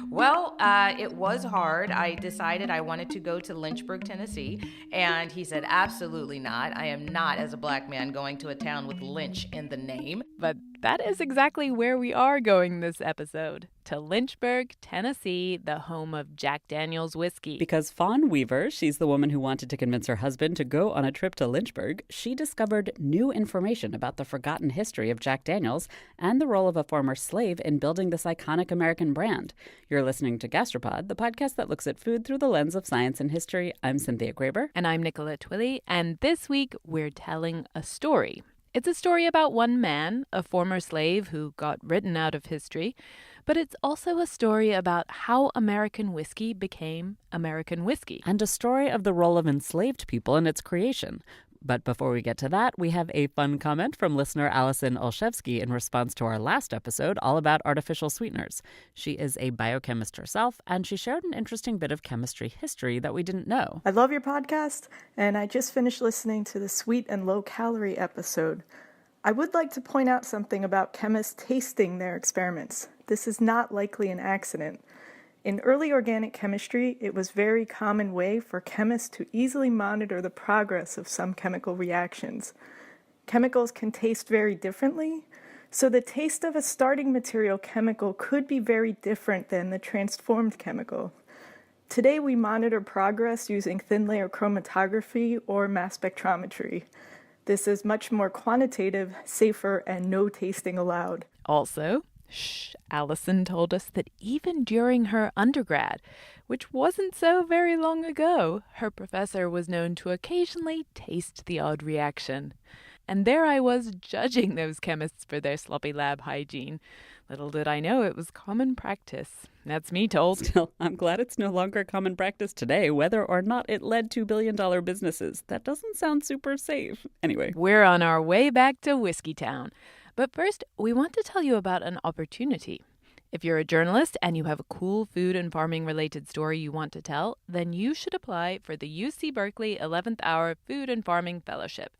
Well, it was hard. I decided I wanted to go to Lynchburg, Tennessee, and he said, absolutely not. I am not, as a black man, going to a town with Lynch in the name. But that is exactly where we are going this episode, to Lynchburg, Tennessee, the home of Jack Daniel's whiskey. Because Fawn Weaver, she's the woman who wanted to convince her husband to go on a trip to Lynchburg, she discovered new information about the forgotten history of Jack Daniel's and the role of a former slave in building this iconic American brand. You're listening to Gastropod, the podcast that looks at food through the lens of science and history. I'm Cynthia Graber. And I'm Nicola Twilley, and this week we're telling a story. It's a story about one man, a former slave who got written out of history, but it's also a story about how American whiskey became American whiskey. And a story of the role of enslaved people in its creation. But before we get to that, we have a fun comment from listener Allison Olszewski in response to our last episode all about artificial sweeteners. She is a biochemist herself, and she shared an interesting bit of chemistry history that we didn't know. I love your podcast, and I just finished listening to the sweet and low-calorie episode. I would like to point out something about chemists tasting their experiments. This is not likely an accident. In early organic chemistry, it was a very common way for chemists to easily monitor the progress of some chemical reactions. Chemicals can taste very differently, so the taste of a starting material chemical could be very different than the transformed chemical. Today we monitor progress using thin layer chromatography or mass spectrometry. This is much more quantitative, safer, and no tasting allowed. Also, Allison told us that even during her undergrad, which wasn't so very long ago, her professor was known to occasionally taste the odd reaction. And there I was judging those chemists for their sloppy lab hygiene. Little did I know it was common practice. That's me told. Still, I'm glad it's no longer common practice today, whether or not it led to billion-dollar businesses. That doesn't sound super safe. Anyway. We're on our way back to Whiskey Town. But first, we want to tell you about an opportunity. If you're a journalist and you have a cool food and farming related story you want to tell, then you should apply for the UC Berkeley 11th Hour Food and Farming Fellowship.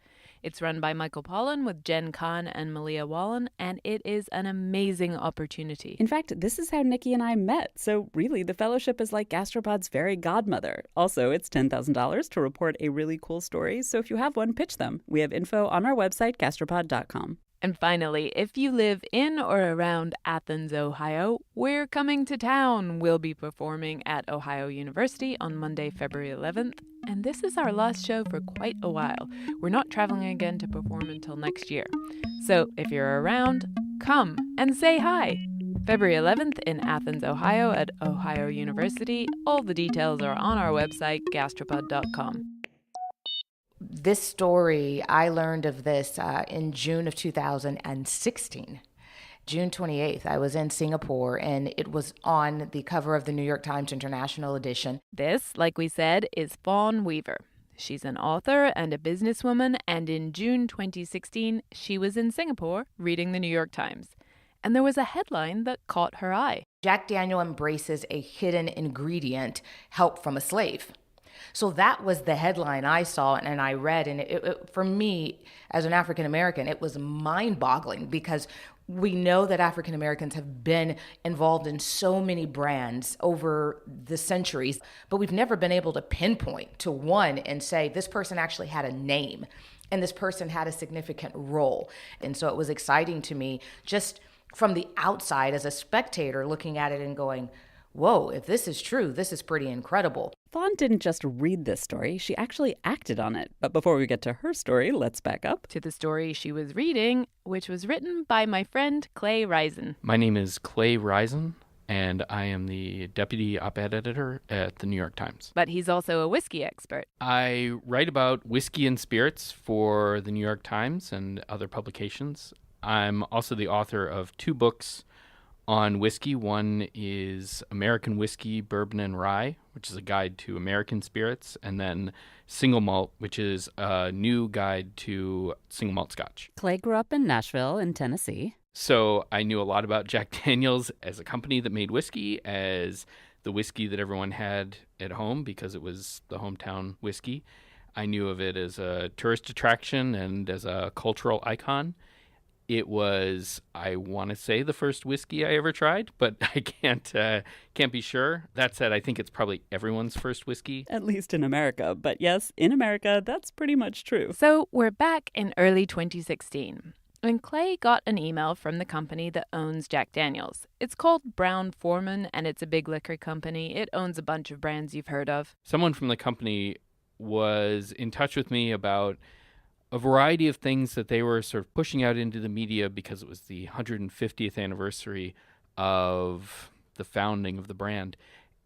It's run by Michael Pollan with Jen Kahn and Malia Wallen, and it is an amazing opportunity. In fact, this is how Nikki and I met. So really, the fellowship is like Gastropod's fairy godmother. Also, it's $10,000 to report a really cool story. So if you have one, pitch them. We have info on our website, gastropod.com. And finally, if you live in or around Athens, Ohio, we're coming to town. We'll be performing at Ohio University on Monday, February 11th. And this is our last show for quite a while. We're not traveling again to perform until next year. So if you're around, come and say hi. February 11th in Athens, Ohio at Ohio University. All the details are on our website, gastropod.com. This story, I learned of this in June of 2016. June 28th, I was in Singapore, and it was on the cover of the New York Times International Edition. This, like we said, is Fawn Weaver. She's an author and a businesswoman, and in June 2016, she was in Singapore reading the New York Times. And there was a headline that caught her eye. Jack Daniel embraces a hidden ingredient, help from a slave. So that was the headline I saw and I read. And it, for me, as an African American, it was mind-boggling because we know that African Americans have been involved in so many brands over the centuries, but we've never been able to pinpoint to one and say this person actually had a name and this person had a significant role. And so it was exciting to me just from the outside as a spectator looking at it and going, whoa, if this is true, this is pretty incredible. Fawn didn't just read this story, she actually acted on it. But before we get to her story, let's back up to the story she was reading, which was written by my friend Clay Risen. My name is Clay Risen, and I am the deputy op-ed editor at the New York Times. But he's also a whiskey expert. I write about whiskey and spirits for the New York Times and other publications. I'm also the author of 2 books on whiskey. One is American Whiskey, Bourbon, and Rye, which is a guide to American spirits, and then Single Malt, which is a new guide to single malt scotch. Clay grew up in Nashville in Tennessee. So I knew a lot about Jack Daniel's as a company that made whiskey, as the whiskey that everyone had at home because it was the hometown whiskey. I knew of it as a tourist attraction and as a cultural icon. It was, I want to say, the first whiskey I ever tried, but I can't be sure. That said, I think it's probably everyone's first whiskey. At least in America. But yes, in America, that's pretty much true. So we're back in early 2016. When Clay got an email from the company that owns Jack Daniel's. It's called Brown-Forman, and it's a big liquor company. It owns a bunch of brands you've heard of. Someone from the company was in touch with me about a variety of things that they were sort of pushing out into the media because it was the 150th anniversary of the founding of the brand.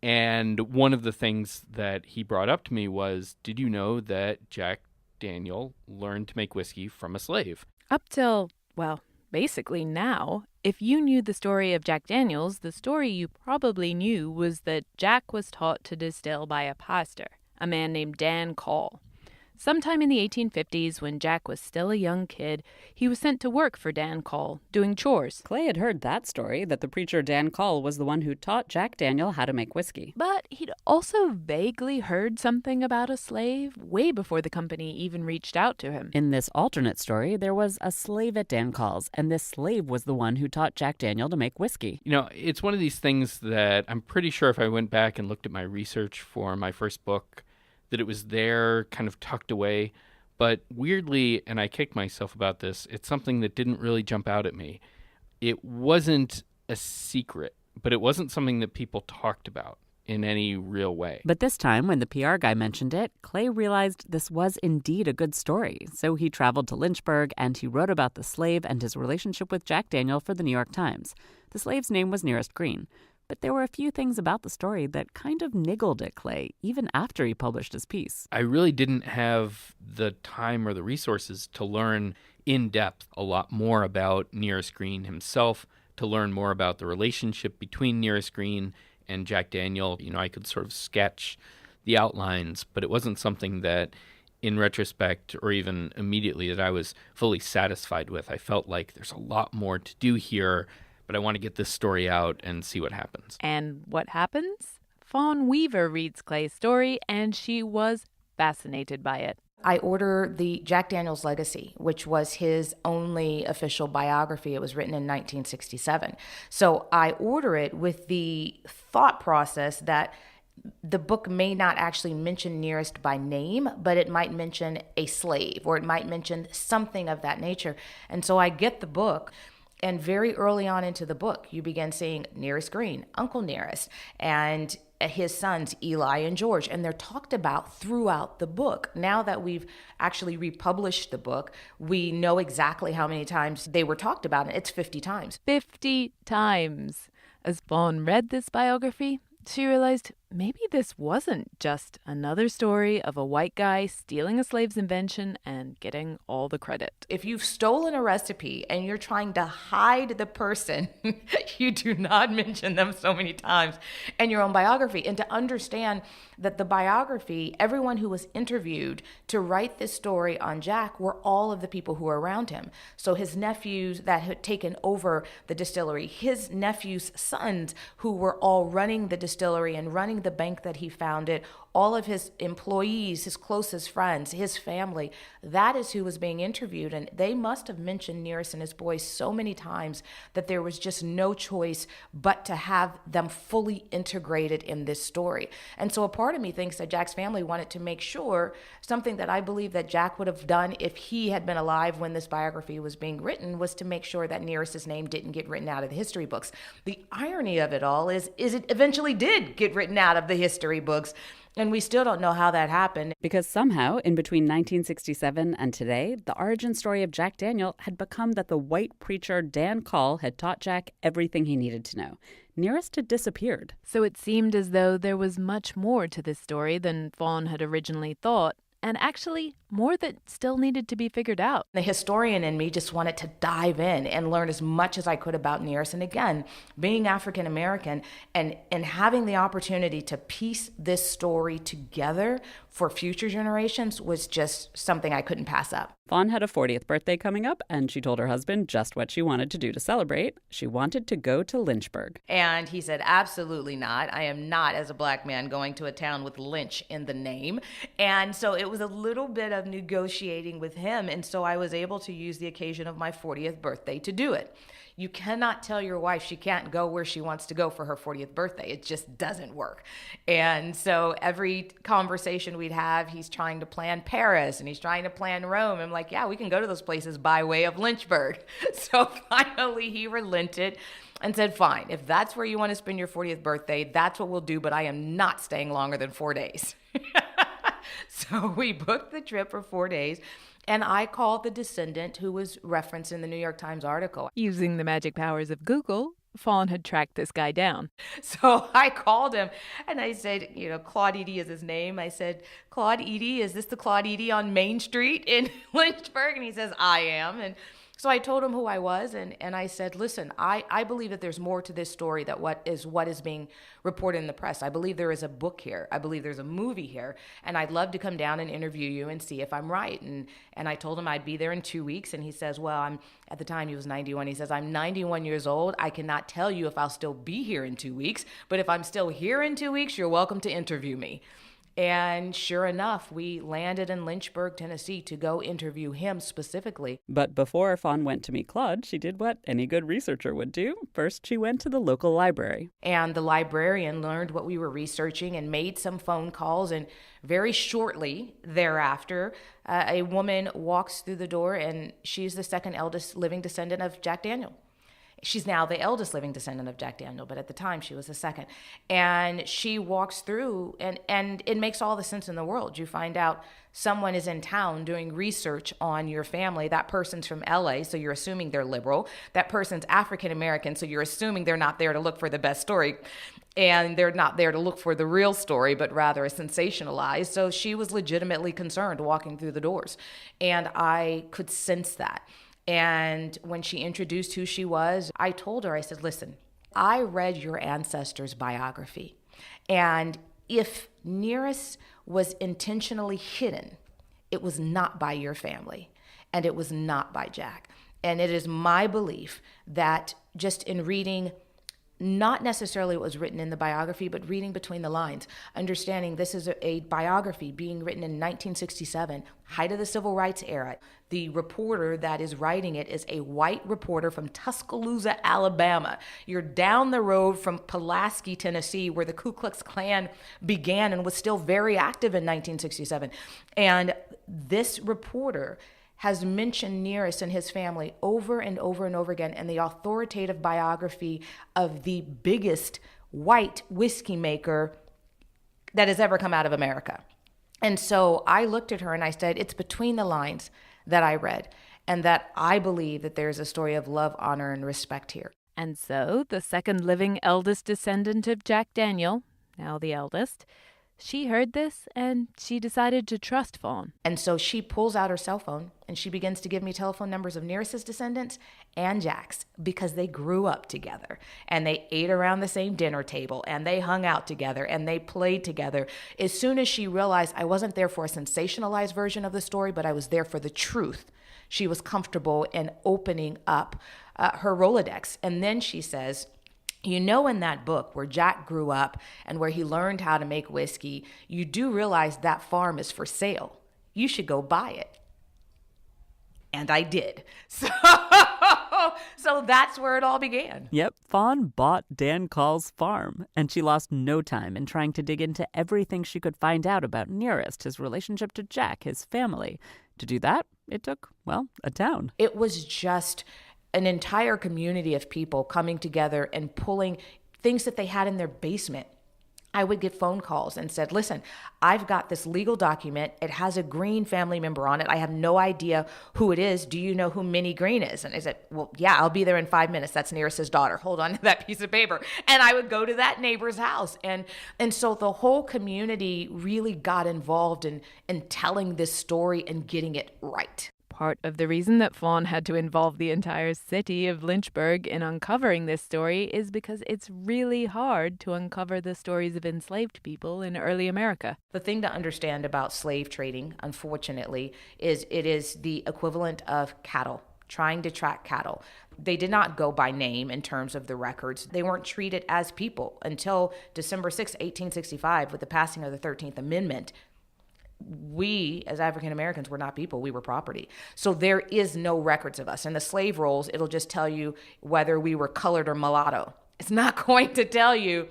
And one of the things that he brought up to me was, did you know that Jack Daniel learned to make whiskey from a slave? Up till, well, basically now, if you knew the story of Jack Daniel's, the story you probably knew was that Jack was taught to distill by a pastor, a man named Dan Call. Sometime in the 1850s, when Jack was still a young kid, he was sent to work for Dan Call, doing chores. Clay had heard that story, that the preacher Dan Call was the one who taught Jack Daniel how to make whiskey. But he'd also vaguely heard something about a slave way before the company even reached out to him. In this alternate story, there was a slave at Dan Call's, and this slave was the one who taught Jack Daniel to make whiskey. You know, it's one of these things that I'm pretty sure if I went back and looked at my research for my first book, that it was there kind of tucked away. But weirdly, and I kicked myself about this, it's something that didn't really jump out at me. It wasn't a secret, but it wasn't something that people talked about in any real way. But this time, when the PR guy mentioned it, Clay realized this was indeed a good story. So he traveled to Lynchburg and he wrote about the slave and his relationship with Jack Daniel for the New York Times. The slave's name was Nearest Green. But there were a few things about the story that kind of niggled at Clay, even after he published his piece. I really didn't have the time or the resources to learn in depth a lot more about Nearest Green himself, to learn more about the relationship between Nearest Green and Jack Daniel. You know, I could sort of sketch the outlines, but it wasn't something that, in retrospect, or even immediately, that I was fully satisfied with. I felt like there's a lot more to do here, but I want to get this story out and see what happens. And what happens? Fawn Weaver reads Clay's story, and she was fascinated by it. I order the Jack Daniel's Legacy, which was his only official biography. It was written in 1967. So I order it with the thought process that the book may not actually mention Nearest by name, but it might mention a slave, or it might mention something of that nature. And so I get the book. And very early on into the book, you begin seeing Nearest Green, Uncle Nearest, and his sons, Eli and George. And they're talked about throughout the book. Now that we've actually republished the book, we know exactly how many times they were talked about. And it's 50 times. 50 times. As Fawn read this biography, she realized maybe this wasn't just another story of a white guy stealing a slave's invention and getting all the credit. If you've stolen a recipe and you're trying to hide the person, you do not mention them so many times in your own biography. And to understand that the biography, everyone who was interviewed to write this story on Jack were all of the people who were around him. So his nephews that had taken over the distillery, his nephews' sons who were all running the distillery and running the bank that he founded, all of his employees, his closest friends, his family, that is who was being interviewed. And they must have mentioned Nearest and his boys so many times that there was just no choice but to have them fully integrated in this story. And so a part of me thinks that Jack's family wanted to make sure, something that I believe that Jack would have done if he had been alive when this biography was being written, was to make sure that Nearest's name didn't get written out of the history books. The irony of it all is it eventually did get written out of the history books. And we still don't know how that happened. Because somehow, in between 1967 and today, the origin story of Jack Daniel had become that the white preacher Dan Call had taught Jack everything he needed to know. Nearest had disappeared. So it seemed as though there was much more to this story than Fawn had originally thought. And actually, more that still needed to be figured out. The historian in me just wanted to dive in and learn as much as I could about Nearest. And again, being African American and having the opportunity to piece this story together for future generations was just something I couldn't pass up. Fawn had a 40th birthday coming up, and she told her husband just what she wanted to do to celebrate. She wanted to go to Lynchburg. And he said, absolutely not. I am not, as a black man, going to a town with Lynch in the name. And so it was a little bit of negotiating with him. And so I was able to use the occasion of my 40th birthday to do it. You cannot tell your wife she can't go where she wants to go for her 40th birthday. It just doesn't work. And so every conversation we'd have, he's trying to plan Paris and he's trying to plan Rome. I'm like, yeah, we can go to those places by way of Lynchburg. So finally he relented and said, fine, if that's where you want to spend your 40th birthday, that's what we'll do, but I am not staying longer than 4 days. So we booked the trip for 4 days. And I called the descendant who was referenced in the New York Times article. Using the magic powers of Google, Fawn had tracked this guy down. So I called him and I said, Claude Edie is his name. I said, Claude Edie, is this the Claude Edie on Main Street in Lynchburg? And he says, I am. And so I told him who I was, and I said, listen, I believe that there's more to this story than what is being reported in the press. I believe there is a book here. I believe there's a movie here, and I'd love to come down and interview you and see if I'm right. And I told him I'd be there in 2 weeks, and he says, well, at the time he was 91. He says, I'm 91 years old. I cannot tell you if I'll still be here in 2 weeks, but if I'm still here in 2 weeks, you're welcome to interview me. And sure enough, we landed in Lynchburg, Tennessee to go interview him specifically. But before Fawn went to meet Claude, she did what any good researcher would do. First, she went to the local library. And the librarian learned what we were researching and made some phone calls. And very shortly thereafter, a woman walks through the door, and she's the second eldest living descendant of Jack Daniel. She's now the eldest living descendant of Jack Daniel, but at the time she was the second. And she walks through, and it makes all the sense in the world. You find out someone is in town doing research on your family. That person's from LA, so you're assuming they're liberal. That person's African American, so you're assuming they're not there to look for the best story. And they're not there to look for the real story, but rather a sensationalized. So she was legitimately concerned walking through the doors. And I could sense that. And when she introduced who she was, I told her, I said, listen, I read your ancestors' biography. And if Nearest was intentionally hidden, it was not by your family, and it was not by Jack. And it is my belief that just in reading, not necessarily what was written in the biography, but reading between the lines, understanding this is a biography being written in 1967, height of the civil rights era. The reporter that is writing it is a white reporter from Tuscaloosa, Alabama. You're down the road from Pulaski, Tennessee, where the Ku Klux Klan began and was still very active in 1967. And this reporter has mentioned Nearest and his family over and over and over again in the authoritative biography of the biggest white whiskey maker that has ever come out of America. And so I looked at her and I said, it's between the lines that I read, and that I believe that there's a story of love, honor, and respect here. And so the second living eldest descendant of Jack Daniel, now the eldest, she heard this and she decided to trust Fawn. And so she pulls out her cell phone and she begins to give me telephone numbers of Nearest's descendants and Jack's, because they grew up together and they ate around the same dinner table and they hung out together and they played together. As soon as she realized I wasn't there for a sensationalized version of the story, but I was there for the truth, she was comfortable in opening up her Rolodex. And then she says, in that book where Jack grew up and where he learned how to make whiskey, you do realize that farm is for sale. You should go buy it. And I did. So that's where it all began. Yep, Fawn bought Dan Call's farm, and she lost no time in trying to dig into everything she could find out about Nearest, his relationship to Jack, his family. To do that, it took, a town. It was just an entire community of people coming together and pulling things that they had in their basement. I would get phone calls and said, listen, I've got this legal document. It has a Green family member on it. I have no idea who it is. Do you know who Minnie Green is? And I said, well, yeah, I'll be there in 5 minutes. That's Nearest's daughter. Hold on to that piece of paper. And I would go to that neighbor's house. And so the whole community really got involved in telling this story and getting it right. Part of the reason that Fawn had to involve the entire city of Lynchburg in uncovering this story is because it's really hard to uncover the stories of enslaved people in early America. The thing to understand about slave trading, unfortunately, is it is the equivalent of cattle, trying to track cattle. They did not go by name in terms of the records. They weren't treated as people until December 6, 1865, with the passing of the 13th Amendment. We, as African Americans, were not people, we were property. So there is no records of us. In the slave rolls, it'll just tell you whether we were colored or mulatto. It's not going to tell you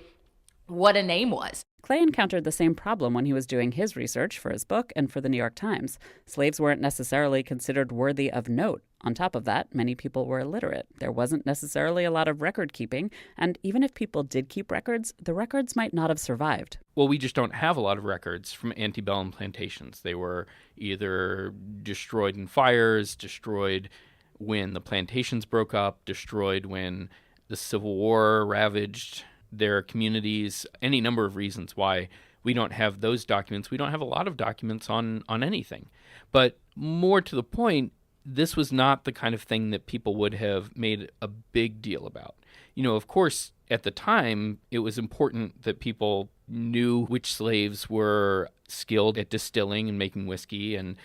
what a name was. Clay encountered the same problem when he was doing his research for his book and for the New York Times. Slaves weren't necessarily considered worthy of note. On top of that, many people were illiterate. There wasn't necessarily a lot of record keeping, and even if people did keep records, the records might not have survived. Well, we just don't have a lot of records from antebellum plantations. They were either destroyed in fires, destroyed when the plantations broke up, destroyed when the Civil War ravaged their communities, any number of reasons why we don't have those documents. We don't have a lot of documents on anything. But more to the point, this was not the kind of thing that people would have made a big deal about. You know, of course, at the time, it was important that people knew which slaves were skilled at distilling and making whiskey and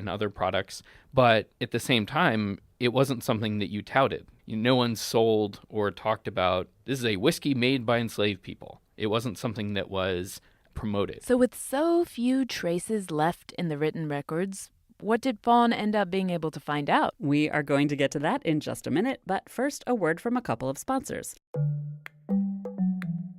other products. But at the same time, it wasn't something that you touted. No one sold or talked about, this is a whiskey made by enslaved people. It wasn't something that was promoted. So with so few traces left in the written records, what did Fawn end up being able to find out? We are going to get to that in just a minute, but first, a word from a couple of sponsors.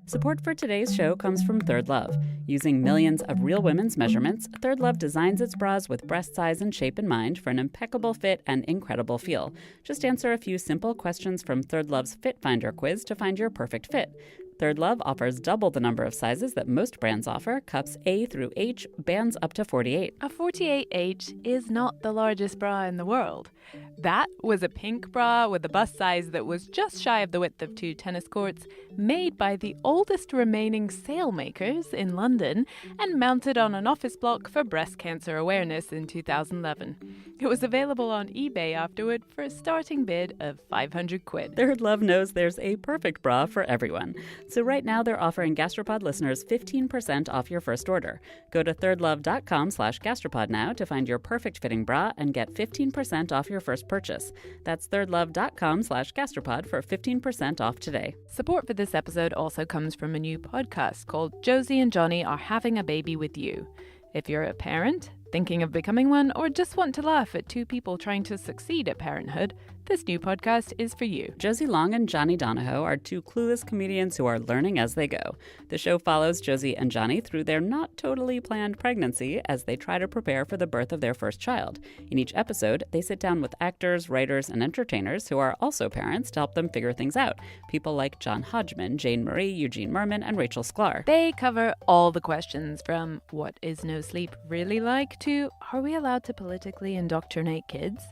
Support for today's show comes from Third Love. Using millions of real women's measurements, Third Love designs its bras with breast size and shape in mind for an impeccable fit and incredible feel. Just answer a few simple questions from Third Love's Fit Finder quiz to find your perfect fit. Third Love offers double the number of sizes that most brands offer, cups A through H, bands up to 48. A 48H is not the largest bra in the world. That was a pink bra with a bust size that was just shy of the width of 2 tennis courts, made by the oldest remaining sailmakers in London and mounted on an office block for breast cancer awareness in 2011. It was available on eBay afterward for a starting bid of 500 quid. Third Love knows there's a perfect bra for everyone. So right now they're offering Gastropod listeners 15% off your first order. Go to thirdlove.com/gastropod now to find your perfect fitting bra and get 15% off your first purchase. That's thirdlove.com/gastropod for 15% off today. Support for this episode also comes from a new podcast called Josie and Johnny Are Having a Baby with You. If you're a parent, thinking of becoming one, or just want to laugh at two people trying to succeed at parenthood, this new podcast is for you. Josie Long and Johnny Donahoe are two clueless comedians who are learning as they go. The show follows Josie and Johnny through their not totally planned pregnancy as they try to prepare for the birth of their first child. In each episode, they sit down with actors, writers, and entertainers who are also parents to help them figure things out. People like John Hodgman, Jane Marie, Eugene Merman, and Rachel Sklar. They cover all the questions from what is no sleep really like to are we allowed to politically indoctrinate kids?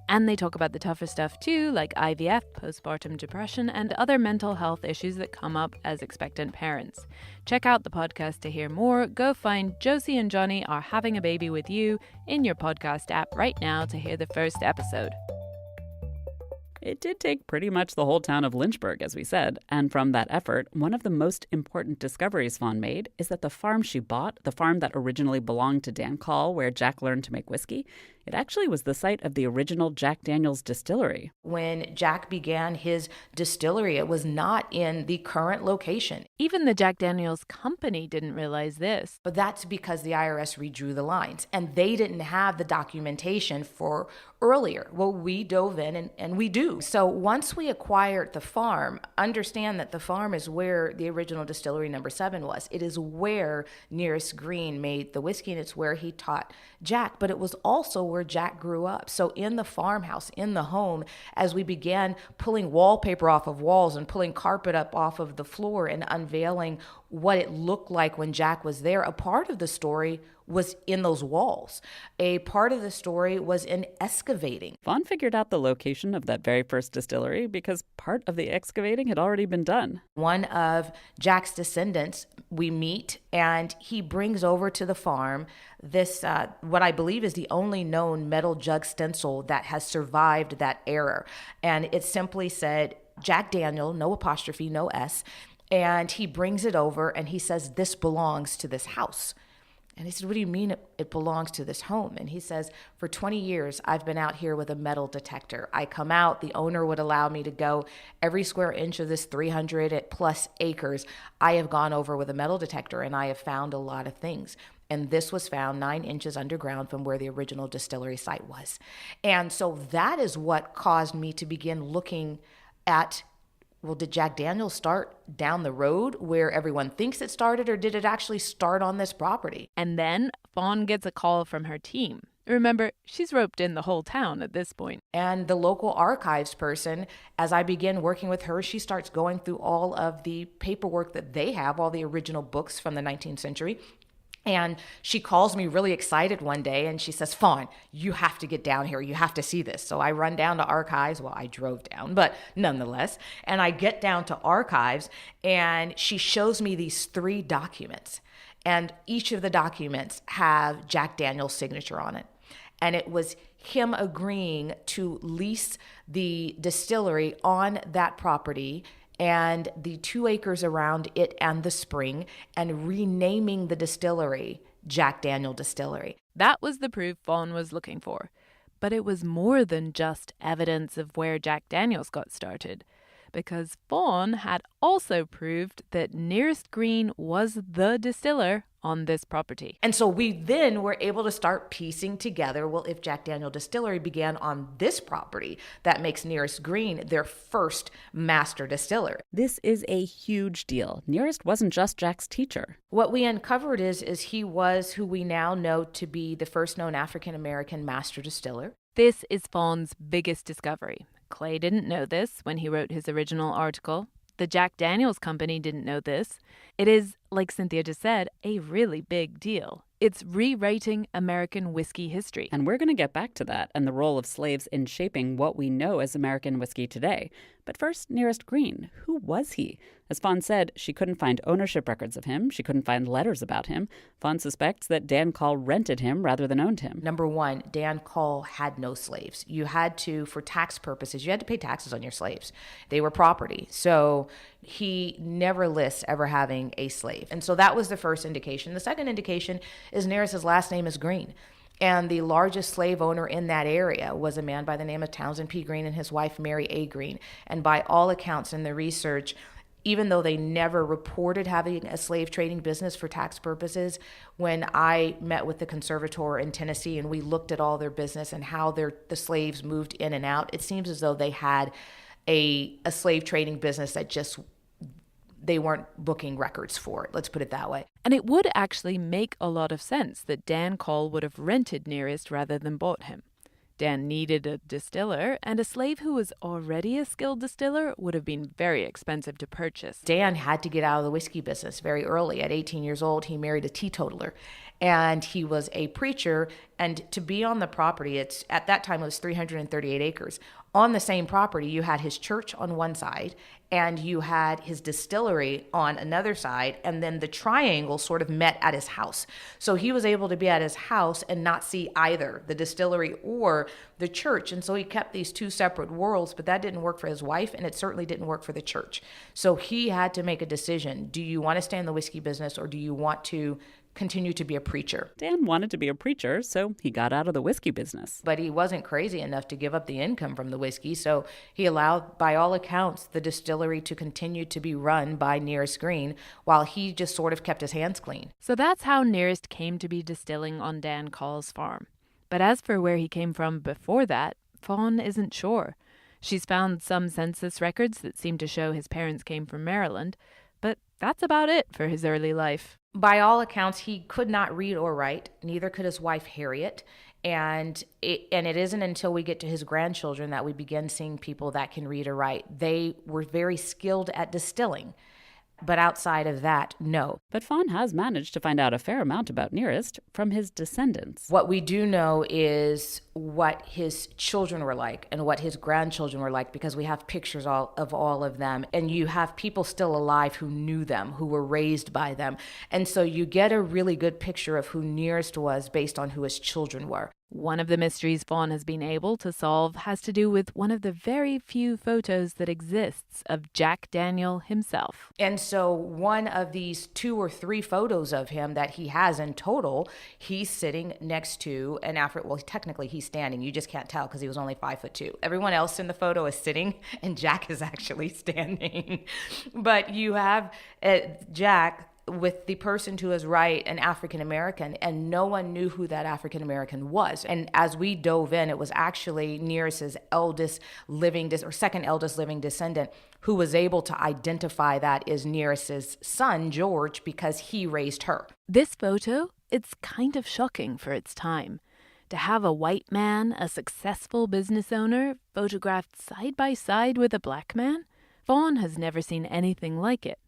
And they talk about the tougher stuff too, like IVF, postpartum depression, and other mental health issues that come up as expectant parents. Check out the podcast to hear more. Go find Josie and Johnny Are Having a Baby with You in your podcast app right now to hear the first episode. It did take pretty much the whole town of Lynchburg, as we said, and from that effort, one of the most important discoveries Fawn made is that the farm she bought, the farm that originally belonged to Dan Call, where Jack learned to make whiskey, it actually was the site of the original Jack Daniel's distillery. When Jack began his distillery, it was not in the current location. Even the Jack Daniel's company didn't realize this. But that's because the IRS redrew the lines, and they didn't have the documentation for earlier. Well, we dove in, and we do. So once we acquired the farm, understand that the farm is where the original distillery number 7 was. It is where Nearest Green made the whiskey, and it's where he taught Jack, but it was also where Jack grew up. So in the farmhouse, in the home, as we began pulling wallpaper off of walls and pulling carpet up off of the floor and unveiling what it looked like when Jack was there, a part of the story was in those walls. A part of the story was in excavating. Fawn figured out the location of that very first distillery because part of the excavating had already been done. One of Jack's descendants we meet, and he brings over to the farm this, what I believe is the only known metal jug stencil that has survived that era. And it simply said, Jack Daniel, no apostrophe, no S. And he brings it over and he says, this belongs to this house. And he said, what do you mean it belongs to this home? And he says, for 20 years, I've been out here with a metal detector. I come out, the owner would allow me to go every square inch of this 300 plus acres. I have gone over with a metal detector and I have found a lot of things. And this was found 9 inches underground from where the original distillery site was. And so that is what caused me to begin looking at, well, did Jack Daniel start down the road where everyone thinks it started, or did it actually start on this property? And then Fawn gets a call from her team. Remember, she's roped in the whole town at this point. And the local archives person, as I begin working with her, she starts going through all of the paperwork that they have, all the original books from the 19th century. And she calls me really excited one day and she says, Fawn, you have to get down here. You have to see this. So I run down to archives. Well, I drove down, but nonetheless. And I get down to archives and she shows me these 3 documents. And each of the documents have Jack Daniel's signature on it. And it was him agreeing to lease the distillery on that property and the 2 acres around it and the spring, and renaming the distillery Jack Daniel Distillery. That was the proof Fawn was looking for. But it was more than just evidence of where Jack Daniels got started, because Fawn had also proved that Nearest Green was the distiller on this property. And so we then were able to start piecing together, well, if Jack Daniel Distillery began on this property, that makes Nearest Green their first master distiller. This is a huge deal. Nearest wasn't just Jack's teacher. What we uncovered is he was who we now know to be the first known African-American master distiller. This is Fawn's biggest discovery. Clay didn't know this when he wrote his original article. The Jack Daniels Company didn't know this. It is, like Cynthia just said, a really big deal. It's rewriting American whiskey history. And we're going to get back to that and the role of slaves in shaping what we know as American whiskey today. But first, Nearest Green. Who was he? As Fawn said, she couldn't find ownership records of him. She couldn't find letters about him. Fawn suspects that Dan Call rented him rather than owned him. Number one, Dan Call had no slaves. You had to, for tax purposes, you had to pay taxes on your slaves. They were property. So he never lists ever having a slave. And so that was the first indication. The second indication is Nearest's last name is Green. And the largest slave owner in that area was a man by the name of Townsend P. Green and his wife, Mary A. Green. And by all accounts in the research, even though they never reported having a slave trading business for tax purposes, when I met with the conservator in Tennessee and we looked at all their business and how the slaves moved in and out, it seems as though they had a slave trading business that just they weren't booking records for it. Let's put it that way. And it would actually make a lot of sense that Dan Call would have rented Nearest rather than bought him. Dan needed a distiller, and a slave who was already a skilled distiller would have been very expensive to purchase. Dan had to get out of the whiskey business very early. At 18 years old, he married a teetotaler, and he was a preacher. And to be on the property, at that time it was 338 acres. On the same property, you had his church on one side, and you had his distillery on another side, and then the triangle sort of met at his house. So he was able to be at his house and not see either the distillery or the church. And so he kept these 2 separate worlds, but that didn't work for his wife, and it certainly didn't work for the church. So he had to make a decision. Do you want to stay in the whiskey business, or do you want to continue to be a preacher? Dan wanted to be a preacher, so he got out of the whiskey business. But he wasn't crazy enough to give up the income from the whiskey, so he allowed, by all accounts, the distillery to continue to be run by Nearest Green, while he just sort of kept his hands clean. So that's how Nearest came to be distilling on Dan Call's farm. But as for where he came from before that, Fawn isn't sure. She's found some census records that seem to show his parents came from Maryland, but that's about it for his early life. By all accounts, he could not read or write. Neither could his wife, Harriet. And it isn't until we get to his grandchildren that we begin seeing people that can read or write. They were very skilled at distilling. But outside of that, no. But Fawn has managed to find out a fair amount about Nearest from his descendants. What we do know is what his children were like and what his grandchildren were like, because we have pictures of all of them. And you have people still alive who knew them, who were raised by them. And so you get a really good picture of who Nearest was based on who his children were. One of the mysteries Fawn has been able to solve has to do with one of the very few photos that exists of Jack Daniel himself. And so one of these 2 or 3 photos of him that he has in total, he's sitting next to an African, well, technically he's standing. You just can't tell because he was only 5'2". Everyone else in the photo is sitting and Jack is actually standing. But you have Jack with the person to his right, an African American, and no one knew who that African American was. And as we dove in, it was actually Nearest's second eldest living descendant who was able to identify that as Nearest's son, George, because he raised her. This photo, it's kind of shocking for its time. To have a white man, a successful business owner, photographed side by side with a black man, Fawn has never seen anything like it.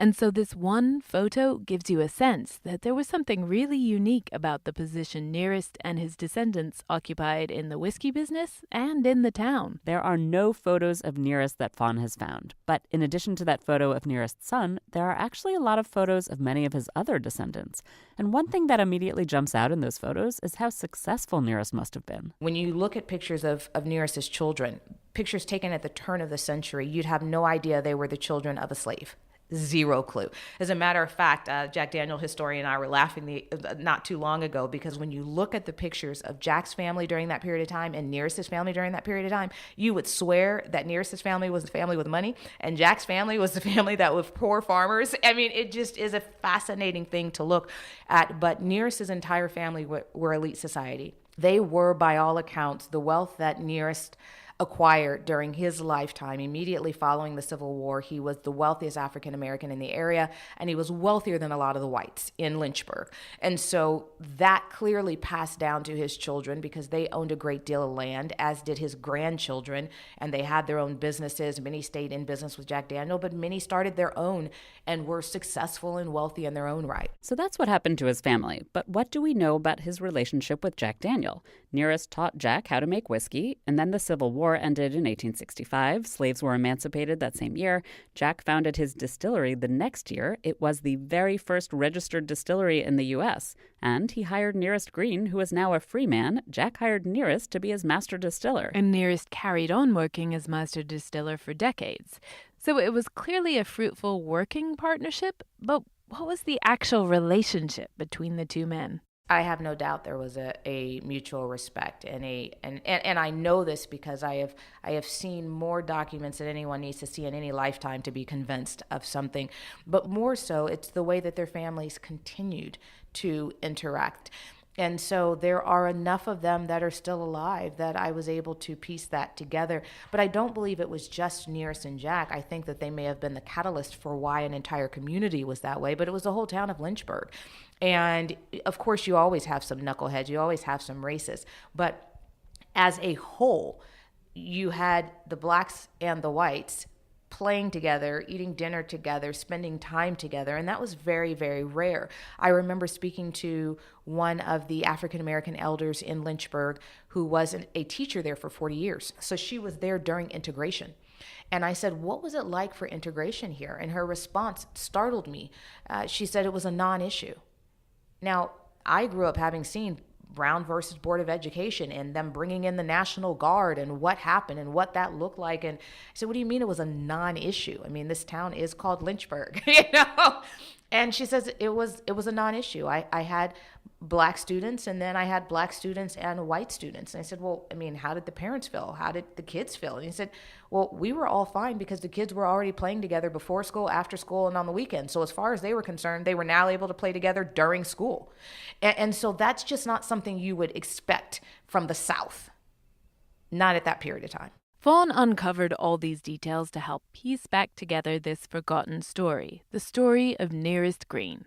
And so this one photo gives you a sense that there was something really unique about the position Nearest and his descendants occupied in the whiskey business and in the town. There are no photos of Nearest that Fawn has found. But in addition to that photo of Nearest's son, there are actually a lot of photos of many of his other descendants. And one thing that immediately jumps out in those photos is how successful Nearest must have been. When you look at pictures of Nearest's children, pictures taken at the turn of the century, you'd have no idea they were the children of a slave. Zero clue. As a matter of fact, Jack Daniel historian and I were laughing not too long ago, because when you look at the pictures of Jack's family during that period of time and Nearest's family during that period of time, you would swear that Nearest's family was the family with money and Jack's family was the family that was poor farmers. I mean, it just is a fascinating thing to look at. But Nearest's entire family were elite society. They were, by all accounts, the wealth that Nearest acquired during his lifetime. Immediately following the Civil War, he was the wealthiest African American in the area, and he was wealthier than a lot of the whites in Lynchburg. And so that clearly passed down to his children because they owned a great deal of land, as did his grandchildren, and they had their own businesses. Many stayed in business with Jack Daniel, but many started their own and were successful and wealthy in their own right. So that's what happened to his family. But what do we know about his relationship with Jack Daniel? Nearest taught Jack how to make whiskey, and then the Civil War ended in 1865. Slaves were emancipated that same year. Jack founded his distillery the next year. It was the very first registered distillery in the U.S., and he hired Nearest Green, who is now a free man. Jack hired Nearest to be his master distiller. And Nearest carried on working as master distiller for decades. So it was clearly a fruitful working partnership, but what was the actual relationship between the two men? I have no doubt there was a mutual respect and I know this because I have seen more documents than anyone needs to see in any lifetime to be convinced of something. But more so, it's the way that their families continued to interact. And so there are enough of them that are still alive that I was able to piece that together. But I don't believe it was just Nearest and Jack. I think that they may have been the catalyst for why an entire community was that way, but it was the whole town of Lynchburg. And of course, you always have some knuckleheads, you always have some racists. But as a whole, you had the blacks and the whites playing together, eating dinner together, spending time together, and that was very, very rare. I remember speaking to one of the African-American elders in Lynchburg who was a teacher there for 40 years. So she was there during integration. And I said, what was it like for integration here? And her response startled me. She said it was a non-issue. Now, I grew up having seen Brown versus Board of Education and them bringing in the National Guard and what happened and what that looked like. And I said, what do you mean it was a non-issue? I mean, this town is called Lynchburg, you know? And she says it was a non-issue. I had black students, and then I had black students and white students. And I said, well, I mean, how did the parents feel? How did the kids feel? And he said, well, we were all fine because the kids were already playing together before school, after school, and on the weekend. So as far as they were concerned, they were now able to play together during school. And so that's just not something you would expect from the South, not at that period of time. Fawn uncovered all these details to help piece back together this forgotten story, the story of Nearest Green.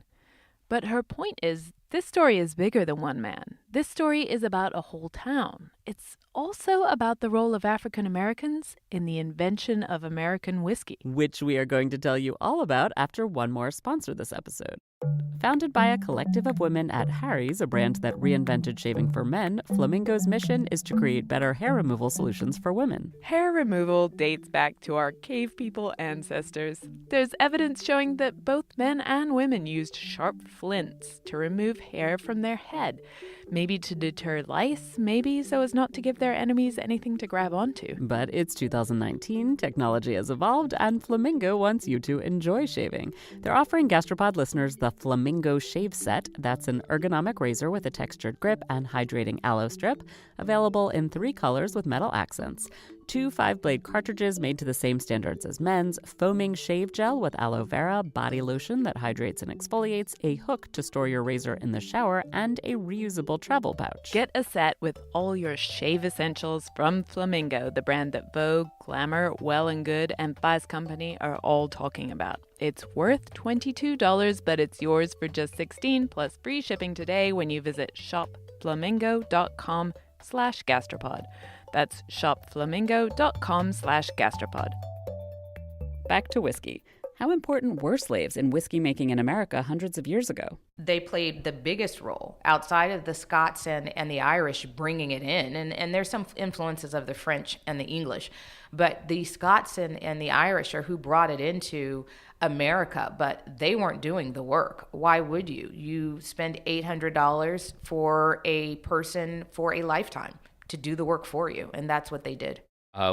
But her point is, this story is bigger than one man. This story is about a whole town. It's also about the role of African Americans in the invention of American whiskey. Which we are going to tell you all about after one more sponsor this episode. Founded by a collective of women at Harry's, a brand that reinvented shaving for men, Flamingo's mission is to create better hair removal solutions for women. Hair removal dates back to our cave people ancestors. There's evidence showing that both men and women used sharp flints to remove hair from their head. Maybe to deter lice, maybe so as not to give their enemies anything to grab onto. But it's 2019, technology has evolved, and Flamingo wants you to enjoy shaving. They're offering Gastropod listeners the Flamingo Shave Set. That's an ergonomic razor with a textured grip and hydrating aloe strip, available in 3 colors with metal accents. 2 5-blade cartridges made to the same standards as men's, foaming shave gel with aloe vera, body lotion that hydrates and exfoliates, a hook to store your razor in the shower, and a reusable travel pouch. Get a set with all your shave essentials from Flamingo, the brand that Vogue, Glamour, Well & Good, and Fast Company are all talking about. It's worth $22, but it's yours for just $16 plus free shipping today when you visit shopflamingo.com/gastropod. That's shopflamingo.com/gastropod. Back to whiskey. How important were slaves in whiskey making in America hundreds of years ago? They played the biggest role outside of the Scots and the Irish bringing it in. And there's some influences of the French and the English. But the Scots and the Irish are who brought it into America, but they weren't doing the work. Why would you? You spend $800 for a person for a lifetime to do the work for you, and that's what they did.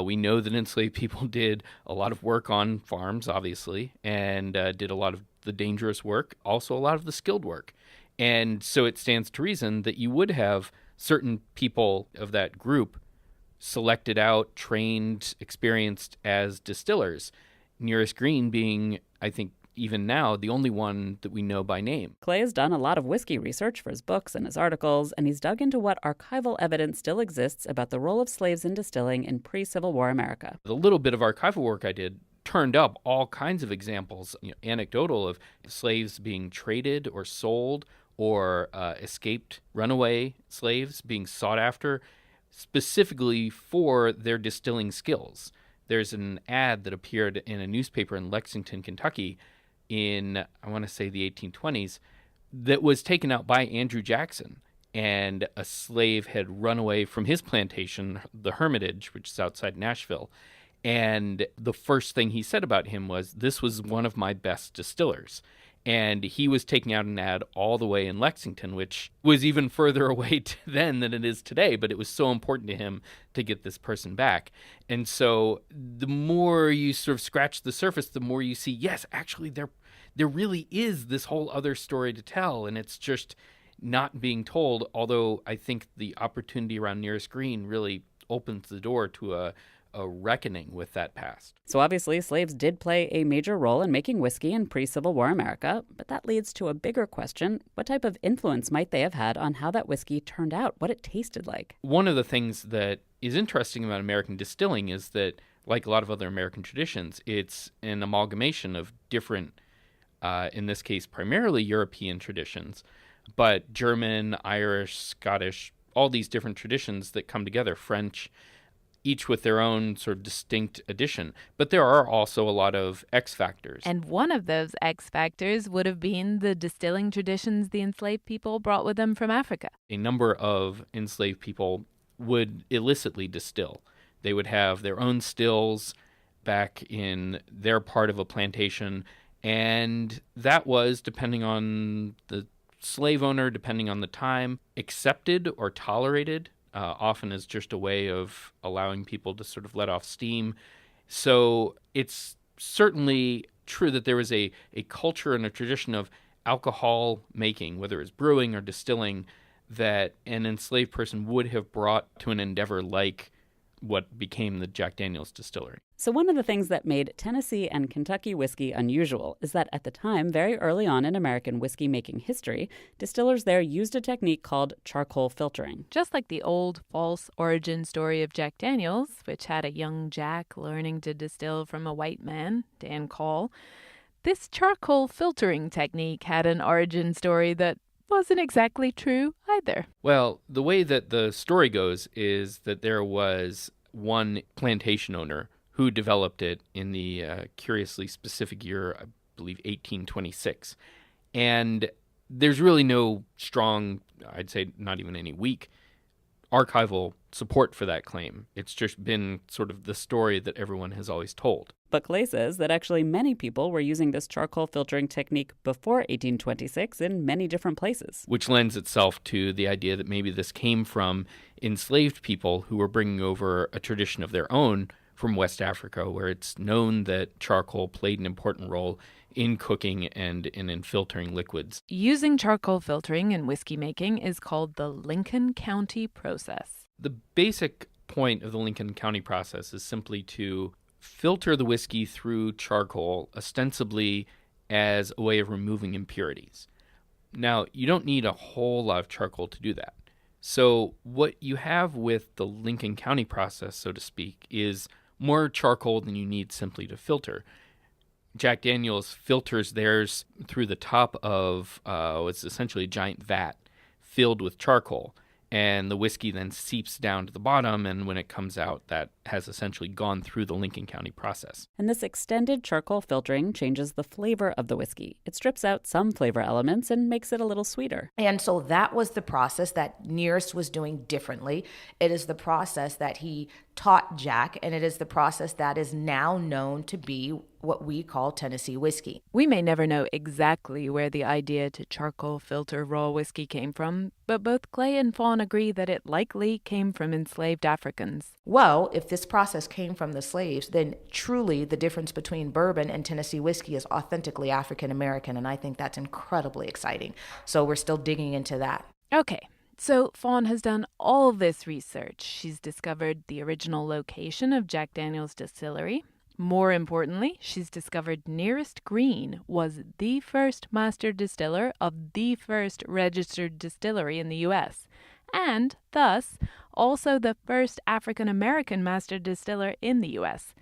We know that enslaved people did a lot of work on farms, obviously, and did a lot of the dangerous work, also a lot of the skilled work. And so it stands to reason that you would have certain people of that group selected out, trained, experienced as distillers. Nearest Green being, I think, even now, the only one that we know by name. Clay has done a lot of whiskey research for his books and his articles, and he's dug into what archival evidence still exists about the role of slaves in distilling in pre-Civil War America. The little bit of archival work I did turned up all kinds of examples, anecdotal of slaves being traded or sold, or escaped runaway slaves being sought after specifically for their distilling skills. There's an ad that appeared in a newspaper in Lexington, Kentucky in, I want to say, the 1820s that was taken out by Andrew Jackson. And a slave had run away from his plantation, the Hermitage, which is outside Nashville. And the first thing he said about him was, "This was one of my best distillers." And he was taking out an ad all the way in Lexington, which was even further away then than it is today. But it was so important to him to get this person back. And so the more you sort of scratch the surface, the more you see, yes, actually, there really is this whole other story to tell. And it's just not being told, although I think the opportunity around Nearest Green really opens the door to a reckoning with that past. So obviously, slaves did play a major role in making whiskey in pre-Civil War America, but that leads to a bigger question. What type of influence might they have had on how that whiskey turned out, what it tasted like? One of the things that is interesting about American distilling is that, like a lot of other American traditions, it's an amalgamation of different, in this case, primarily European traditions, but German, Irish, Scottish, all these different traditions that come together, French, each with their own sort of distinct addition. But there are also a lot of X factors. And one of those X factors would have been the distilling traditions the enslaved people brought with them from Africa. A number of enslaved people would illicitly distill. They would have their own stills back in their part of a plantation, and that was, depending on the slave owner, depending on the time, accepted or tolerated, often as just a way of allowing people to sort of let off steam. So it's certainly true that there was a culture and a tradition of alcohol making, whether it's brewing or distilling, that an enslaved person would have brought to an endeavor like what became the Jack Daniel's distillery. So one of the things that made Tennessee and Kentucky whiskey unusual is that at the time, very early on in American whiskey-making history, distillers there used a technique called charcoal filtering. Just like the old false origin story of Jack Daniel's, which had a young Jack learning to distill from a white man, Dan Call, this charcoal filtering technique had an origin story that wasn't exactly true either. Well, the way that the story goes is that there was one plantation owner who developed it in the curiously specific year, I believe 1826. And there's really no strong, I'd say not even any weak, archival support for that claim. It's just been sort of the story that everyone has always told. But Clay says that actually many people were using this charcoal filtering technique before 1826 in many different places. Which lends itself to the idea that maybe this came from enslaved people who were bringing over a tradition of their own from West Africa, where it's known that charcoal played an important role in cooking and in filtering liquids. Using charcoal filtering in whiskey making is called the Lincoln County process. The basic point of the Lincoln County process is simply to filter the whiskey through charcoal, ostensibly as a way of removing impurities. Now, you don't need a whole lot of charcoal to do that. So what you have with the Lincoln County process, so to speak, is more charcoal than you need simply to filter. Jack Daniel's filters theirs through the top of what's essentially a giant vat filled with charcoal. And the whiskey then seeps down to the bottom, and when it comes out, that has essentially gone through the Lincoln County process. And this extended charcoal filtering changes the flavor of the whiskey. It strips out some flavor elements and makes it a little sweeter. And so that was the process that Nearest was doing differently. It is the process that he taught Jack, and it is the process that is now known to be what we call Tennessee whiskey. We may never know exactly where the idea to charcoal filter raw whiskey came from, but both Clay and Fawn agree that it likely came from enslaved Africans. Well, if this process came from the slaves, then truly the difference between bourbon and Tennessee whiskey is authentically African American, and I think that's incredibly exciting. So we're still digging into that. Okay. So Fawn has done all this research. She's discovered the original location of Jack Daniel's distillery. More importantly, she's discovered Nearest Green was the first master distiller of the first registered distillery in the U.S., and thus also the first African-American master distiller in the U.S.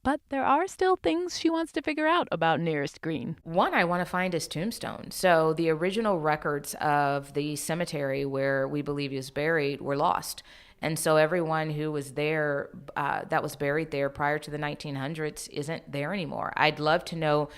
But there are still things she wants to figure out about Nearest Green. One I want to find is tombstone. So the original records of the cemetery where we believe he was buried were lost. And so everyone who was there, that was buried there prior to the 1900s, isn't there anymore. I'd love to know,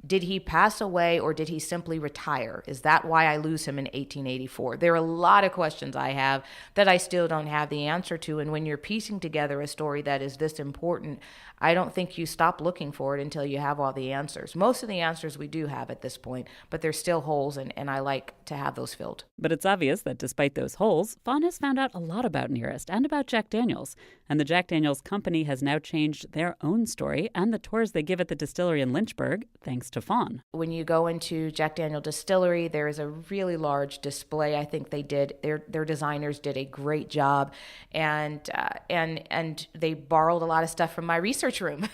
did he pass away or did he simply retire? Is that why I lose him in 1884? There are a lot of questions I have that I still don't have the answer to. And when you're piecing together a story that is this important, I don't think you stop looking for it until you have all the answers. Most of the answers we do have at this point, but there's still holes, and I like to have those filled. But it's obvious that despite those holes, Fawn has found out a lot about Nearest and about Jack Daniel's. And the Jack Daniel's Company has now changed their own story and the tours they give at the distillery in Lynchburg, thanks to Fawn. When you go into Jack Daniel Distillery, there is a really large display. I think their designers did a great job, and they borrowed a lot of stuff from my research room.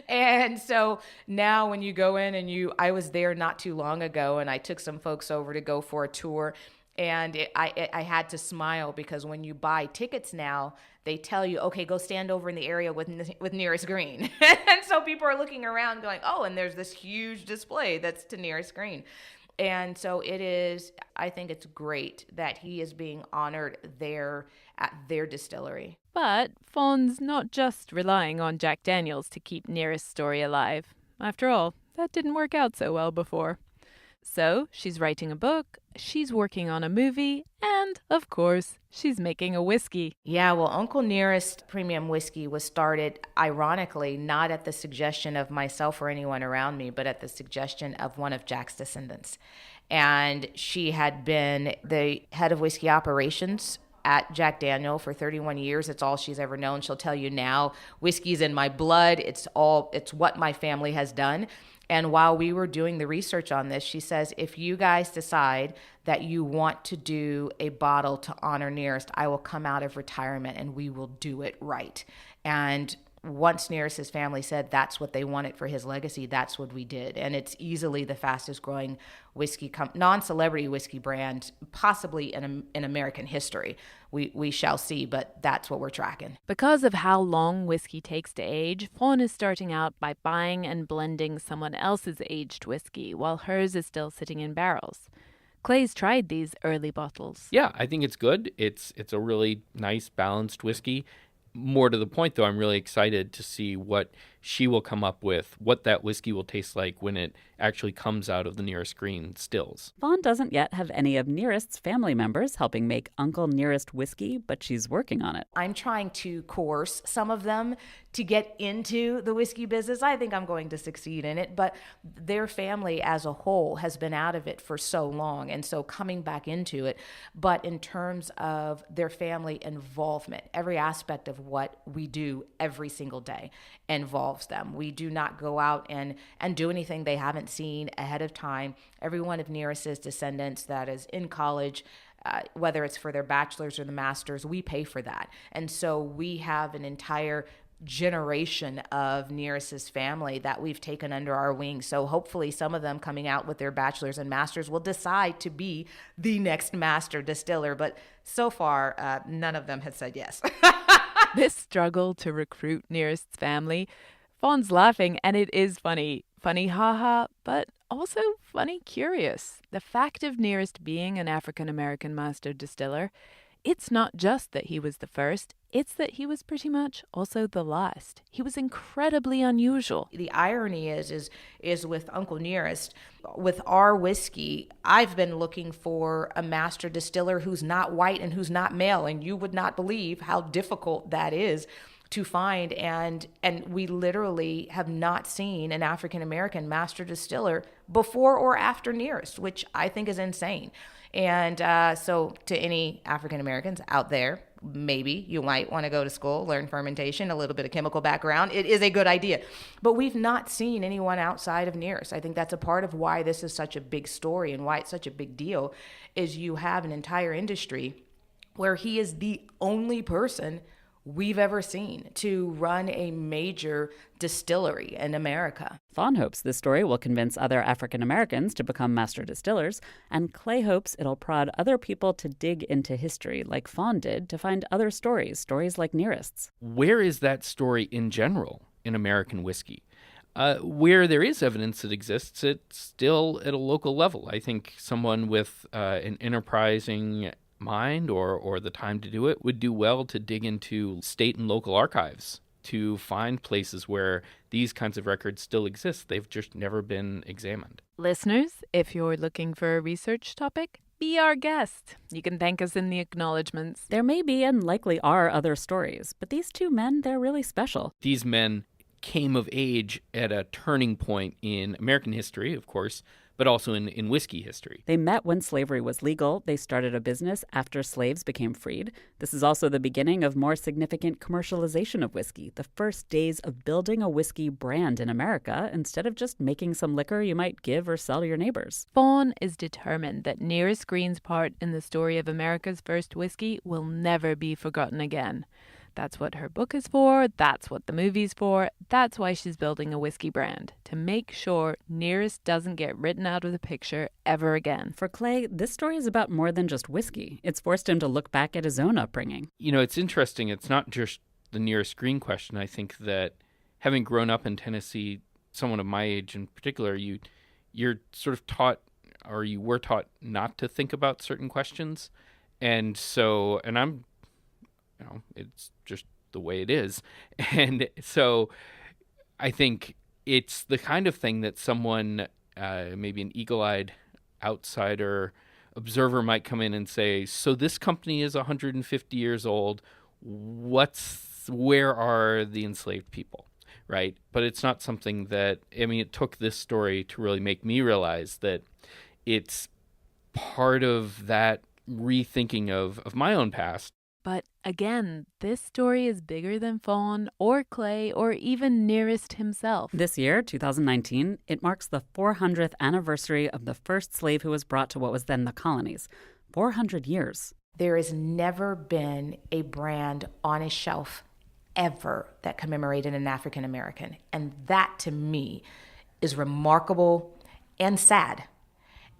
And so now when you go in I was there not too long ago, and I took some folks over to go for a tour. And I had to smile because when you buy tickets now, they tell you, okay, go stand over in the area with Nearest Green. And so people are looking around going, oh, and there's this huge display that's to Nearest Green. And so I think it's great that he is being honored there at their distillery. But Fawn's not just relying on Jack Daniel's to keep Nearest's story alive. After all, that didn't work out so well before. So she's writing a book, she's working on a movie, and, of course, she's making a whiskey. Yeah, well, Uncle Nearest Premium Whiskey was started, ironically, not at the suggestion of myself or anyone around me, but at the suggestion of one of Jack's descendants. And she had been the head of whiskey operations at Jack Daniel for 31 years. It's all she's ever known. She'll tell you now, whiskey's in my blood. It's what my family has done. And while we were doing the research on this, she says, if you guys decide that you want to do a bottle to honor Nearest, I will come out of retirement and we will do it right. And once Nearest's family said that's what they wanted for his legacy, that's what we did. And it's easily the fastest growing non-celebrity whiskey brand, possibly in American history. We shall see, but that's what we're tracking. Because of how long whiskey takes to age, Fawn is starting out by buying and blending someone else's aged whiskey while hers is still sitting in barrels. Clay's tried these early bottles. Yeah, I think it's good. It's a really nice, balanced whiskey. More to the point, though, I'm really excited to see what she will come up with, what that whiskey will taste like when it actually comes out of the Nearest Green stills. Fawn doesn't yet have any of Nearest's family members helping make Uncle Nearest whiskey, but she's working on it. I'm trying to coerce some of them to get into the whiskey business. I think I'm going to succeed in it, but their family as a whole has been out of it for so long, and so coming back into it. But in terms of their family involvement, every aspect of what we do every single day involves them. We do not go out and do anything they haven't seen ahead of time. Every one of Nearest's descendants that is in college, whether it's for their bachelor's or the master's, we pay for that. And so we have an entire generation of Nearest's family that we've taken under our wing. So hopefully some of them coming out with their bachelor's and master's will decide to be the next master distiller. But so far, none of them has said yes. This struggle to recruit Nearest's family, Fawn's laughing, and it is funny. Funny haha, but also funny curious. The fact of Nearest being an African-American master distiller, it's not just that he was the first, it's that he was pretty much also the last. He was incredibly unusual. The irony is with Uncle Nearest, with our whiskey, I've been looking for a master distiller who's not white and who's not male, and you would not believe how difficult that is to find, and we literally have not seen an African-American master distiller before or after Nearest, which I think is insane. And so to any African-Americans out there, maybe you might want to go to school, learn fermentation, a little bit of chemical background. It is a good idea. But we've not seen anyone outside of Nearest. I think that's a part of why this is such a big story and why it's such a big deal, is you have an entire industry where he is the only person we've ever seen to run a major distillery in America. Fawn hopes this story will convince other African Americans to become master distillers, and Clay hopes it'll prod other people to dig into history, like Fawn did, to find other stories like Nearest's. Where is that story in general in American whiskey? Where there is evidence that exists, it's still at a local level. I think someone with an enterprising mind or the time to do it would do well to dig into state and local archives to find places where these kinds of records still exist. They've just never been examined. Listeners, if you're looking for a research topic, be our guest. You can thank us in the acknowledgments. There may be and likely are other stories, but these two men, they're really special. These men came of age at a turning point in American history, of course, but also in whiskey history. They met when slavery was legal. They started a business after slaves became freed. This is also the beginning of more significant commercialization of whiskey, the first days of building a whiskey brand in America instead of just making some liquor you might give or sell to your neighbors. Fawn is determined that Nearest Green's part in the story of America's first whiskey will never be forgotten again. That's what her book is for, that's what the movie's for, that's why she's building a whiskey brand, to make sure Nearest doesn't get written out of the picture ever again. For Clay, this story is about more than just whiskey. It's forced him to look back at his own upbringing. You know, it's interesting. It's not just the Nearest Green question. I think that having grown up in Tennessee, someone of my age in particular, you're sort of taught, or you were taught, not to think about certain questions. And so, and I'm, you know, it's just the way it is. And so I think it's the kind of thing that someone, maybe an eagle-eyed outsider observer might come in and say, so this company is 150 years old. Where are the enslaved people? Right? But it's not something that, I mean, it took this story to really make me realize that it's part of that rethinking of my own past. But again, this story is bigger than Fawn or Clay or even Nearest himself. This year, 2019, it marks the 400th anniversary of the first slave who was brought to what was then the colonies. 400 years. There has never been a brand on a shelf ever that commemorated an African American. And that to me is remarkable and sad.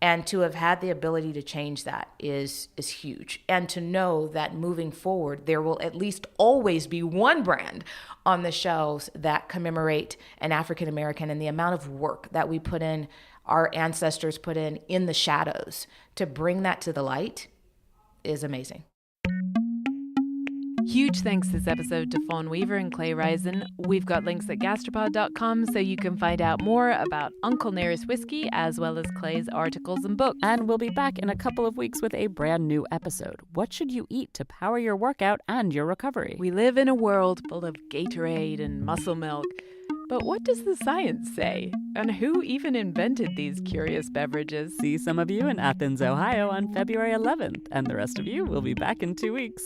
And to have had the ability to change that is huge. And to know that moving forward, there will at least always be one brand on the shelves that commemorate an African American, and the amount of work that we put in, our ancestors put in the shadows to bring that to the light is amazing. Huge thanks this episode to Fawn Weaver and Clay Risen. We've got links at gastropod.com so you can find out more about Uncle Nearest Whiskey as well as Clay's articles and books. And we'll be back in a couple of weeks with a brand new episode. What should you eat to power your workout and your recovery? We live in a world full of Gatorade and muscle milk. But what does the science say? And who even invented these curious beverages? See some of you in Athens, Ohio on February 11th. And the rest of you will be back in 2 weeks.